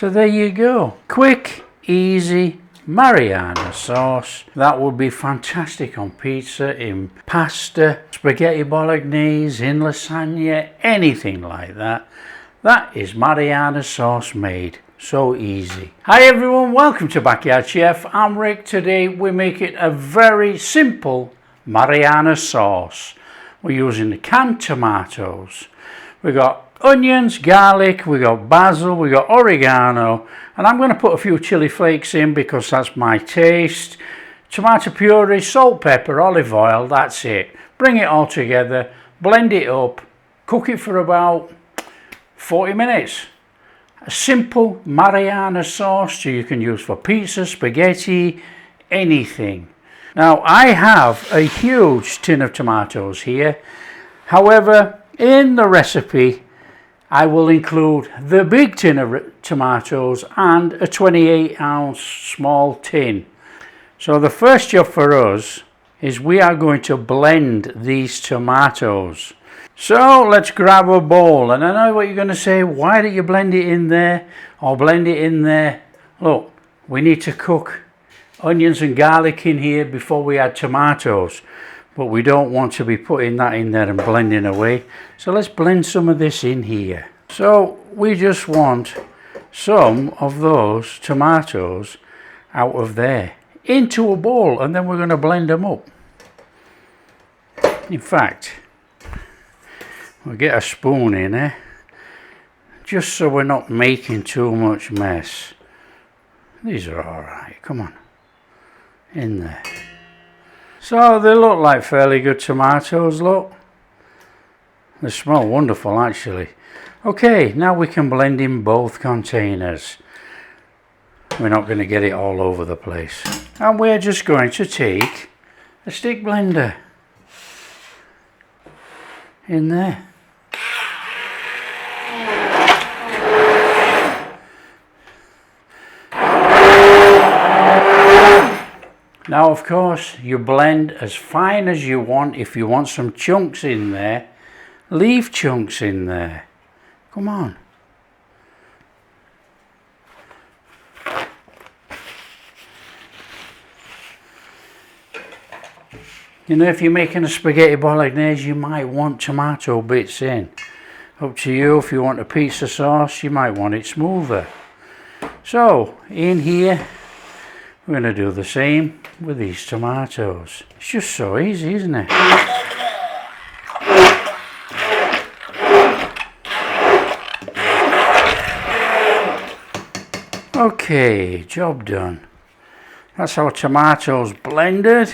So there you go. Quick, easy Marinara sauce. That would be fantastic on pizza, in pasta, spaghetti bolognese, in lasagna, anything like that. That is Marinara sauce made. So easy. Hi everyone, welcome to Backyard Chef. I'm Rick. Today we're making a very simple Marinara sauce. We're using the canned tomatoes. We've got onions, garlic, we got basil, we got oregano, and I'm going to put a few chili flakes in because that's my taste. Tomato puree, salt, pepper, olive oil, that's it. Bring it all together, blend it up, cook it for about 40 minutes. A simple Marinara sauce so you can use for pizza, spaghetti, anything. Now I have a huge tin of tomatoes here. However, in the recipe I will include the big tin of tomatoes and a 28-ounce small tin. So the first job for us is we are going to blend these tomatoes. So let's grab a bowl, and I know what you're going to say, why don't you blend it in there or blend it in there? Look, we need to cook onions and garlic in here before we add tomatoes, but we don't want to be putting that in there and blending away. So let's blend some of this in here. So we just want some of those tomatoes out of there into a bowl, and then we're going to blend them up. In fact, we'll get a spoon in there, just so we're not making too much mess. These are alright, come on, in there. So they look like fairly good tomatoes, look. They smell wonderful actually. Okay, now we can blend in both containers. We're not going to get it all over the place. And we're just going to take a stick blender in there. Now of course you blend as fine as you want. If you want some chunks in there, leave chunks in there. Come on. You know, if you're making a spaghetti bolognese, you might want tomato bits in. Up to you. If you want a pizza sauce, you might want it smoother. So in here we're going to do the same with these tomatoes. It's just so easy, isn't it? Okay, job done. That's our tomatoes blended.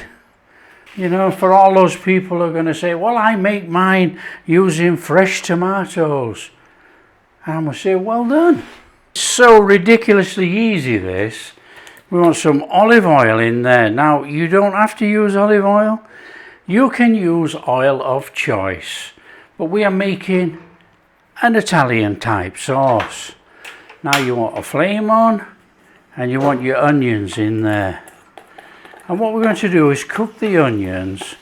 You know, for all those people who are going to say, well, I make mine using fresh tomatoes. And I'm going to say, well done. It's so ridiculously easy, this. We want some olive oil in there. Now, you don't have to use olive oil. You can use oil of choice. But we are making an Italian type sauce. Now you want a flame on, and you want your onions in there. And what we're going to do is cook the onions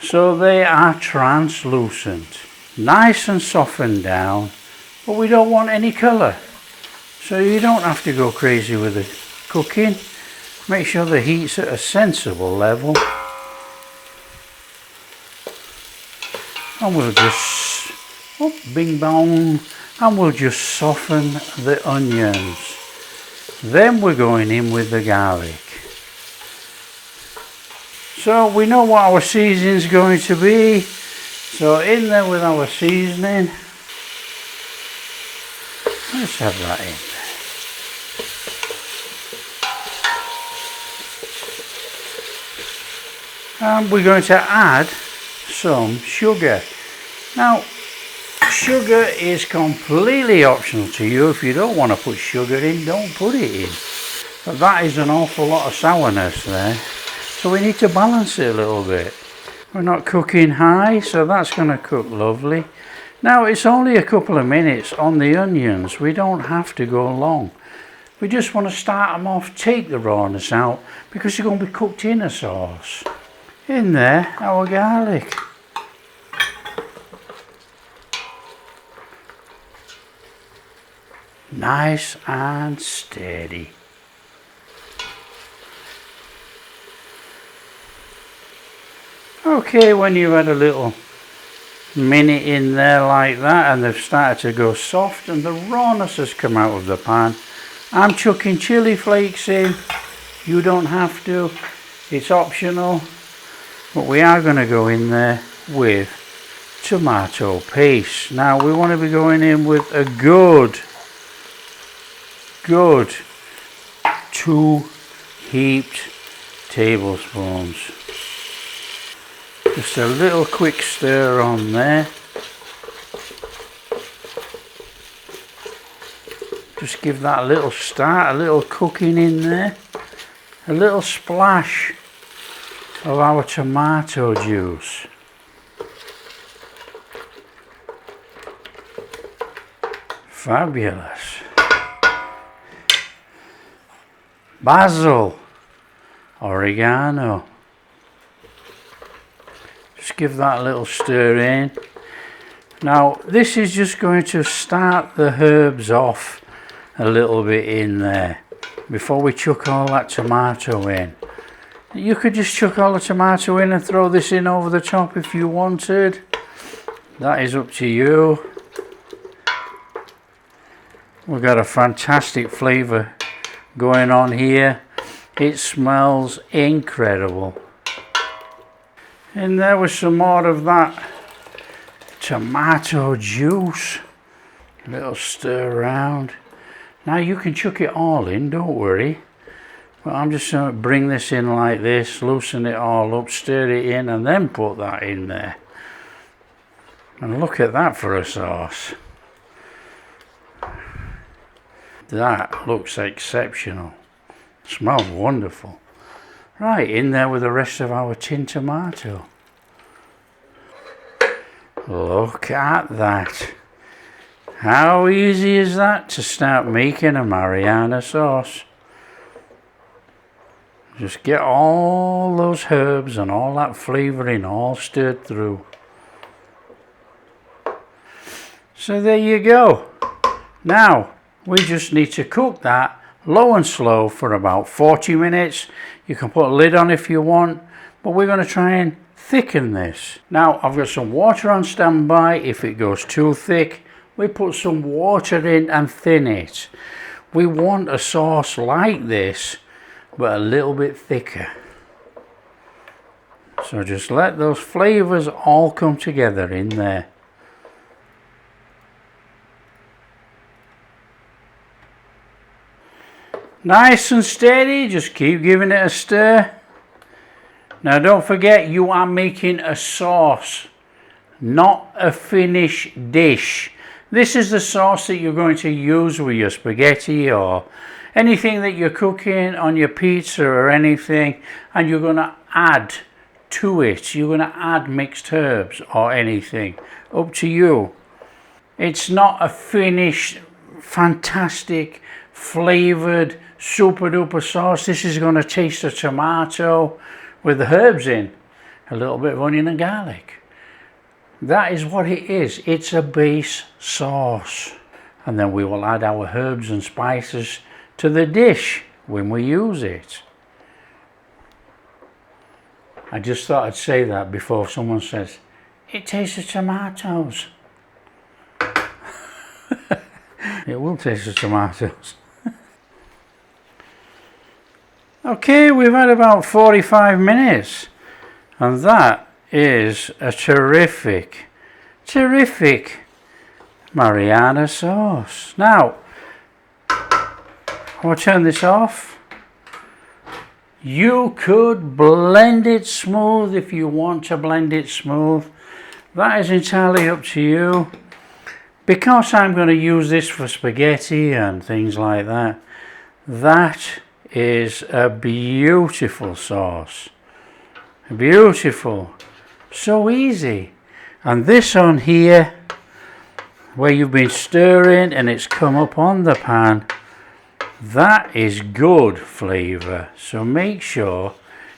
so they are translucent. Nice and softened down, but we don't want any colour. So you don't have to go crazy with it. Cooking, make sure the heat's at a sensible level, and we'll just bing bong, and we'll just soften the onions. Then we're going in with the garlic. So we know what our seasoning's going to be, so in there with our seasoning. Let's have that in. And we're going to add some sugar. Now, sugar is completely optional to you. If you don't want to put sugar in, don't put it in. But that is an awful lot of sourness there. So we need to balance it a little bit. We're not cooking high, so that's going to cook lovely. Now, it's only a couple of minutes on the onions. We don't have to go long. We just want to start them off, take the rawness out, because you're going to be cooked in a sauce. In there, our garlic. nice and steady. Okay, when you've had a little minute in there like that and they've started to go soft and the rawness has come out of the pan, I'm chucking chili flakes in. You don't have to, it's optional, but we are going to go in there with tomato paste. Now we want to be going in with a good 2 heaped tablespoons. Just a little quick stir on there. Just give that a little start, a little cooking in there. A little splash of our tomato juice. Fabulous. Basil, oregano. Just give that a little stir in. Now this is just going to start the herbs off a little bit in there before we chuck all that tomato in. You could just chuck all the tomato in and throw this in over the top if you wanted. That is up to you. We've got a fantastic flavour going on here. It smells incredible. And there was some more of that tomato juice. A little stir around. Now you can chuck it all in, don't worry. But I'm just going to bring this in like this, loosen it all up, stir it in and then put that in there. And look at that for a sauce. That looks exceptional. Smells wonderful. Right, in there with the rest of our tin tomato. Look at that. How easy is that to start making a Marinara sauce? Just get all those herbs and all that flavouring all stirred through. So there you go. Now we just need to cook that low and slow for about 40 minutes. You can put a lid on if you want, but we're going to try and thicken this. Now I've got some water on standby. If it goes too thick, we put some water in and thin it. We want a sauce like this, but a little bit thicker. So just let those flavours all come together in there. Nice and steady, just keep giving it a stir. Now don't forget, you are making a sauce, not a finished dish. This is the sauce that you're going to use with your spaghetti or anything that you're cooking on your pizza or anything, and you're going to add to it. You're going to add mixed herbs or anything, up to you. It's not a finished, fantastic, flavoured, super duper sauce. This is going to taste of tomato with the herbs in, a little bit of onion and garlic. That is what it is. It's a base sauce, and then we will add our herbs and spices to the dish when we use it. I just thought I'd say that before someone says it tastes of tomatoes. It will taste of tomatoes. Okay, we've had about 45 minutes, and that is a terrific Marinara sauce. Now, I'll turn this off. You could blend it smooth if you want to blend it smooth. That is entirely up to you. Because I'm going to use this for spaghetti and things like that, that is a beautiful sauce. Beautiful. So easy. And this on here, where you've been stirring and it's come up on the pan, that is good flavour. So make sure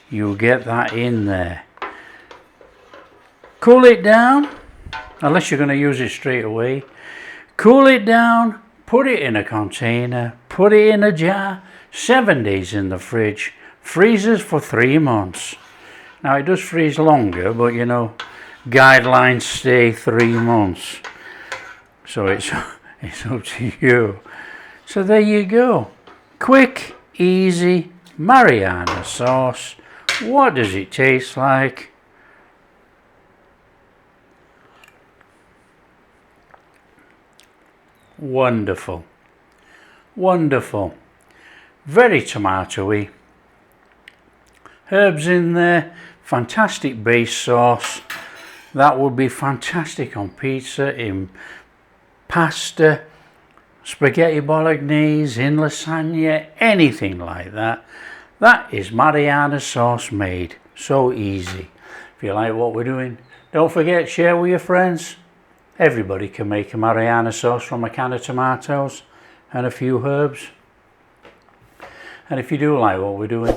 you get that in there. Cool it down, unless you're going to use it straight away. Cool it down, put it in a container, put it in a jar, 7 days in the fridge, freezes for 3 months. Now it does freeze longer, but you know, guidelines say 3 months. So it's up to you. So there you go. Quick, easy Marinara sauce. What does it taste like? Wonderful. Wonderful. Very tomatoey. Herbs in there. Fantastic base sauce. That would be fantastic on pizza, in pasta, spaghetti bolognese, in lasagna, anything like that. That is Marinara sauce made. So easy. If you like what we're doing, don't forget, share with your friends. Everybody can make a Marinara sauce from a can of tomatoes and a few herbs. And if you do like what we're doing,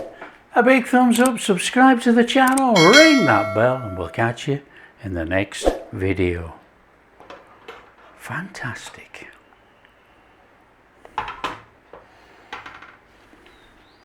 a big thumbs up, subscribe to the channel, ring that bell, and we'll catch you in the next video. Fantastic.